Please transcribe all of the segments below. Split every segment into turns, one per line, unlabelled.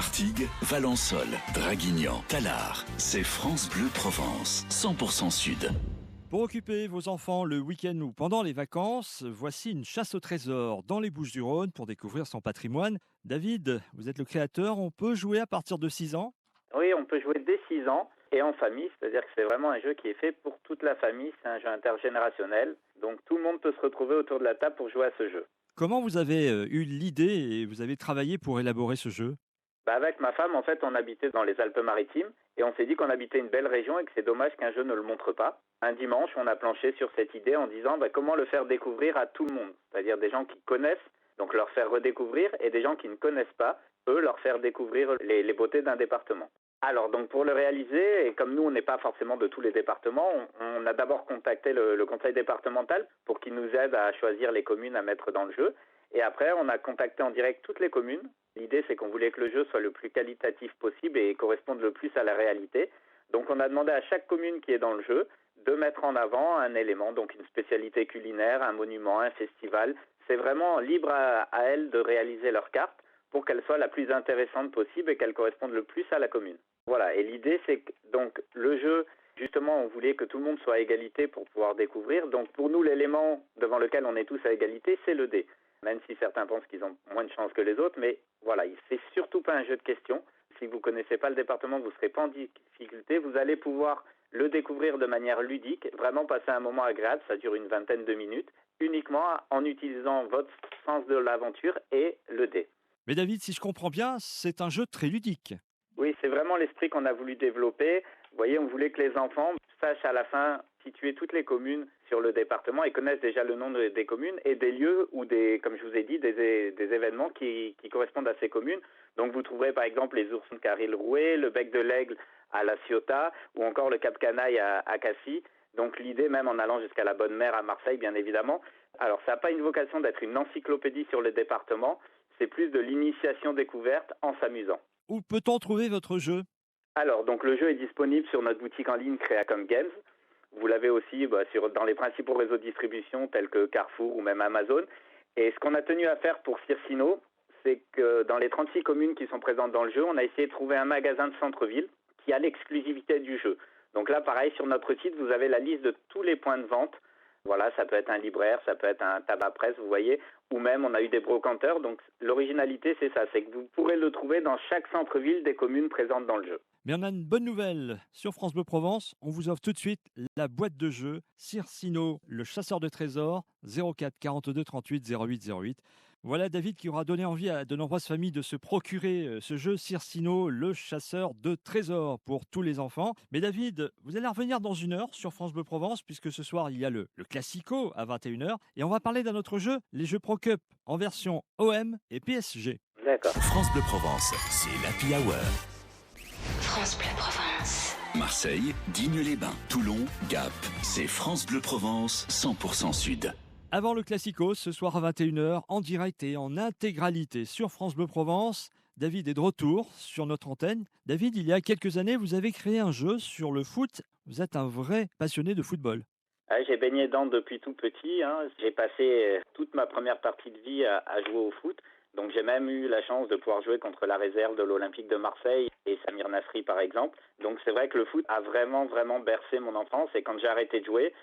Martigues, Valençol, Draguignan, Tallard. C'est France Bleu Provence, 100% Sud.
Pour occuper vos enfants le week-end ou pendant les vacances, voici une chasse au trésor dans les Bouches-du-Rhône pour découvrir son patrimoine. David, vous êtes le créateur, on peut jouer à partir de 6 ans ?
Oui, on peut jouer dès 6 ans et en famille, c'est-à-dire que c'est vraiment un jeu qui est fait pour toute la famille, c'est un jeu intergénérationnel, donc tout le monde peut se retrouver autour de la table pour jouer à ce jeu.
Comment vous avez eu l'idée et vous avez travaillé pour élaborer ce jeu ?
Avec ma femme, en fait, on habitait dans les Alpes-Maritimes et on s'est dit qu'on habitait une belle région et que c'est dommage qu'un jeu ne le montre pas. Un dimanche, on a planché sur cette idée en disant comment le faire découvrir à tout le monde, c'est-à-dire des gens qui connaissent, donc leur faire redécouvrir, et des gens qui ne connaissent pas, eux, leur faire découvrir les beautés d'un département. Alors, donc pour le réaliser, et comme nous, on n'est pas forcément de tous les départements, on a d'abord contacté le conseil départemental pour qu'il nous aide à choisir les communes à mettre dans le jeu. Et après, on a contacté en direct toutes les communes. L'idée, c'est qu'on voulait que le jeu soit le plus qualitatif possible et corresponde le plus à la réalité. Donc, on a demandé à chaque commune qui est dans le jeu de mettre en avant un élément, donc une spécialité culinaire, un monument, un festival. C'est vraiment libre à elles de réaliser leur carte pour qu'elle soit la plus intéressante possible et qu'elle corresponde le plus à la commune. Voilà, et l'idée, c'est que donc, le jeu, justement, on voulait que tout le monde soit à égalité pour pouvoir découvrir. Donc, pour nous, l'élément devant lequel on est tous à égalité, c'est le dé. Même si certains pensent qu'ils ont moins de chance que les autres, mais voilà, c'est surtout pas un jeu de questions. Si vous connaissez pas le département, vous serez pas en difficulté. Vous allez pouvoir le découvrir de manière ludique, vraiment passer un moment agréable, ça dure une vingtaine de minutes, uniquement en utilisant votre sens de l'aventure et le dé.
Mais David, si je comprends bien, c'est un jeu très ludique.
Oui, c'est vraiment l'esprit qu'on a voulu développer. Vous voyez, on voulait que les enfants sachent à la fin situer toutes les communes sur le département et connaissent déjà le nom des communes et des lieux ou comme je vous ai dit, des événements qui correspondent à ces communes. Donc vous trouverez par exemple les ours de Caril-Rouet, le bec de l'Aigle à La Ciotat ou encore le Cap Canaille à Cassis. Donc l'idée, même en allant jusqu'à la Bonne Mère à Marseille, bien évidemment. Alors ça n'a pas une vocation d'être une encyclopédie sur le département, c'est plus de l'initiation découverte en s'amusant.
Où peut-on trouver votre jeu ?
Alors, donc le jeu est disponible sur notre boutique en ligne Creacom Games. Vous l'avez aussi dans les principaux réseaux de distribution tels que Carrefour ou même Amazon. Et ce qu'on a tenu à faire pour Circino, c'est que dans les 36 communes qui sont présentes dans le jeu, on a essayé de trouver un magasin de centre-ville qui a l'exclusivité du jeu. Donc là, pareil, sur notre site, vous avez la liste de tous les points de vente. Voilà, ça peut être un libraire, ça peut être un tabac-presse, vous voyez, ou même on a eu des brocanteurs. Donc l'originalité, c'est ça, c'est que vous pourrez le trouver dans chaque centre-ville des communes présentes dans le jeu.
Mais on a une bonne nouvelle. Sur France Bleu Provence, on vous offre tout de suite la boîte de jeu Circino, le chasseur de trésors, 04 42 38 08 08. Voilà David qui aura donné envie à de nombreuses familles de se procurer ce jeu Circino, le chasseur de trésors pour tous les enfants. Mais David, vous allez revenir dans 1 heure sur France Bleu Provence puisque ce soir il y a le Classico à 21h et on va parler d'un autre jeu, les jeux Pro Cup en version OM et PSG.
D'accord.
France Bleu Provence, c'est l'Happy Hour.
France Bleu Provence.
Marseille, Digne-les-Bains, Toulon, Gap. C'est France Bleu Provence, 100% Sud.
Avant le Classico, ce soir à 21h, en direct et en intégralité sur France Bleu Provence, David est de retour sur notre antenne. David, il y a quelques années, vous avez créé un jeu sur le foot. Vous êtes un vrai passionné de football.
J'ai baigné dedans depuis tout petit. J'ai passé toute ma première partie de vie à jouer au foot. Donc j'ai même eu la chance de pouvoir jouer contre la réserve de l'Olympique de Marseille et Samir Nasri par exemple. Donc c'est vrai que le foot a vraiment bercé mon enfance et quand j'ai arrêté de jouer,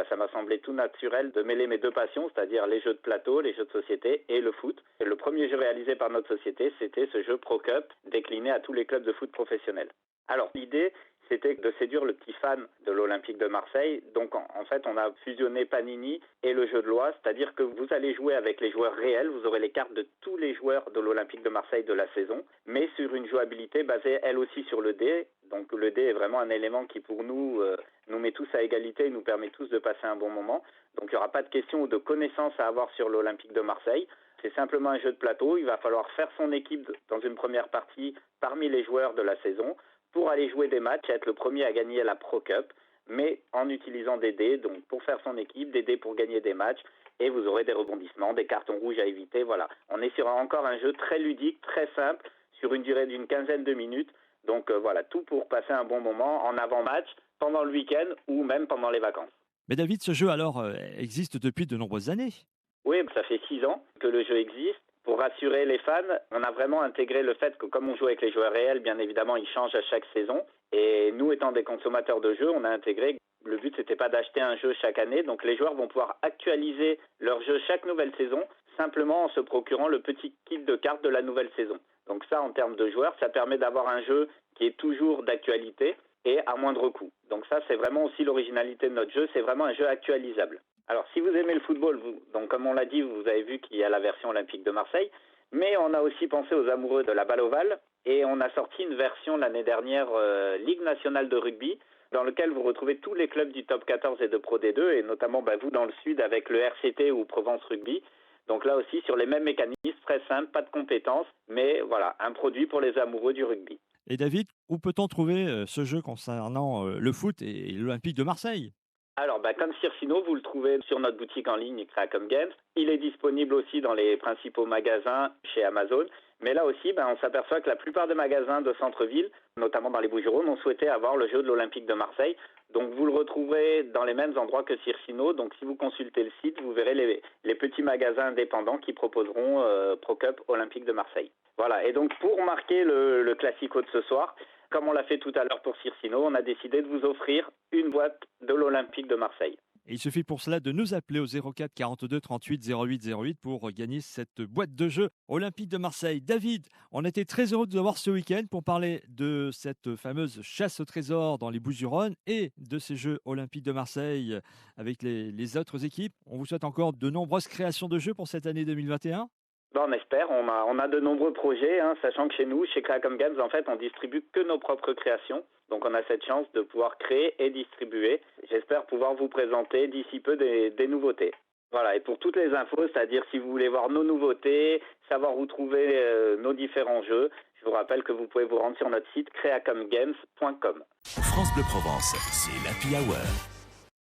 ça m'a semblé tout naturel de mêler mes deux passions, c'est-à-dire les jeux de plateau, les jeux de société et le foot. Et le premier jeu réalisé par notre société, c'était ce jeu Pro Cup décliné à tous les clubs de foot professionnels. Alors l'idée, c'était de séduire le petit fan de l'Olympique de Marseille. Donc en fait, on a fusionné Panini et le jeu de loi, c'est-à-dire que vous allez jouer avec les joueurs réels, vous aurez les cartes de tous les joueurs de l'Olympique de Marseille de la saison, mais sur une jouabilité basée elle aussi sur le dé. Donc le dé est vraiment un élément qui pour nous met tous à égalité et nous permet tous de passer un bon moment. Donc il n'y aura pas de questions ou de connaissances à avoir sur l'Olympique de Marseille. C'est simplement un jeu de plateau, il va falloir faire son équipe dans une première partie parmi les joueurs de la saison pour aller jouer des matchs, être le premier à gagner la Pro Cup, mais en utilisant des dés, donc pour faire son équipe, des dés pour gagner des matchs, et vous aurez des rebondissements, des cartons rouges à éviter, voilà. On est sur encore un jeu très ludique, très simple, sur une durée d'une 15aine de minutes, donc voilà, tout pour passer un bon moment en avant-match, pendant le week-end ou même pendant les vacances.
Mais David, ce jeu alors existe depuis de nombreuses années.
Oui, ça fait 6 ans que le jeu existe. Pour rassurer les fans, on a vraiment intégré le fait que comme on joue avec les joueurs réels, bien évidemment, ils changent à chaque saison. Et nous, étant des consommateurs de jeux, on a intégré, le but, c'était pas d'acheter un jeu chaque année. Donc les joueurs vont pouvoir actualiser leur jeu chaque nouvelle saison, simplement en se procurant le petit kit de cartes de la nouvelle saison. Donc ça, en termes de joueurs, ça permet d'avoir un jeu qui est toujours d'actualité et à moindre coût. Donc ça, c'est vraiment aussi l'originalité de notre jeu, c'est vraiment un jeu actualisable. Alors, si vous aimez le football, donc comme on l'a dit, vous avez vu qu'il y a la version olympique de Marseille, mais on a aussi pensé aux amoureux de la balle ovale et on a sorti une version l'année dernière Ligue nationale de rugby, dans lequel vous retrouvez tous les clubs du top 14 et de Pro D2, et notamment vous dans le sud avec le RCT ou Provence Rugby. Donc là aussi, sur les mêmes mécanismes, très simples, pas de compétences, mais voilà, un produit pour les amoureux du rugby.
Et David, où peut-on trouver ce jeu concernant le foot et l'Olympique de Marseille?
Alors, comme Circino, vous le trouvez sur notre boutique en ligne Creacom Games. Il est disponible aussi dans les principaux magasins chez Amazon. Mais là aussi, on s'aperçoit que la plupart des magasins de centre-ville, notamment dans les Bouches-du-Rhône, ont souhaité avoir le jeu de l'Olympique de Marseille. Donc, vous le retrouverez dans les mêmes endroits que Circino. Donc, si vous consultez le site, vous verrez les petits magasins indépendants qui proposeront Pro Cup Olympique de Marseille. Voilà. Et donc, pour marquer le classico de ce soir, comme on l'a fait tout à l'heure pour Circino, on a décidé de vous offrir une boîte de l'Olympique de Marseille.
Et il suffit pour cela de nous appeler au 04 42 38 08 08 pour gagner cette boîte de jeu Olympique de Marseille. David, on était très heureux de vous avoir ce week-end pour parler de cette fameuse chasse au trésor dans les Bouches-du-Rhône et de ces Jeux Olympiques de Marseille avec les autres équipes. On vous souhaite encore de nombreuses créations de jeux pour cette année 2021.
On espère, on a de nombreux projets, sachant que chez nous, chez Creacom Games, en fait, on distribue que nos propres créations. Donc on a cette chance de pouvoir créer et distribuer. J'espère pouvoir vous présenter d'ici peu des nouveautés. Voilà, et pour toutes les infos, c'est-à-dire si vous voulez voir nos nouveautés, savoir où trouver nos différents jeux, je vous rappelle que vous pouvez vous rendre sur notre site creacomgames.com.
France Bleu Provence, c'est l'Happy Hour.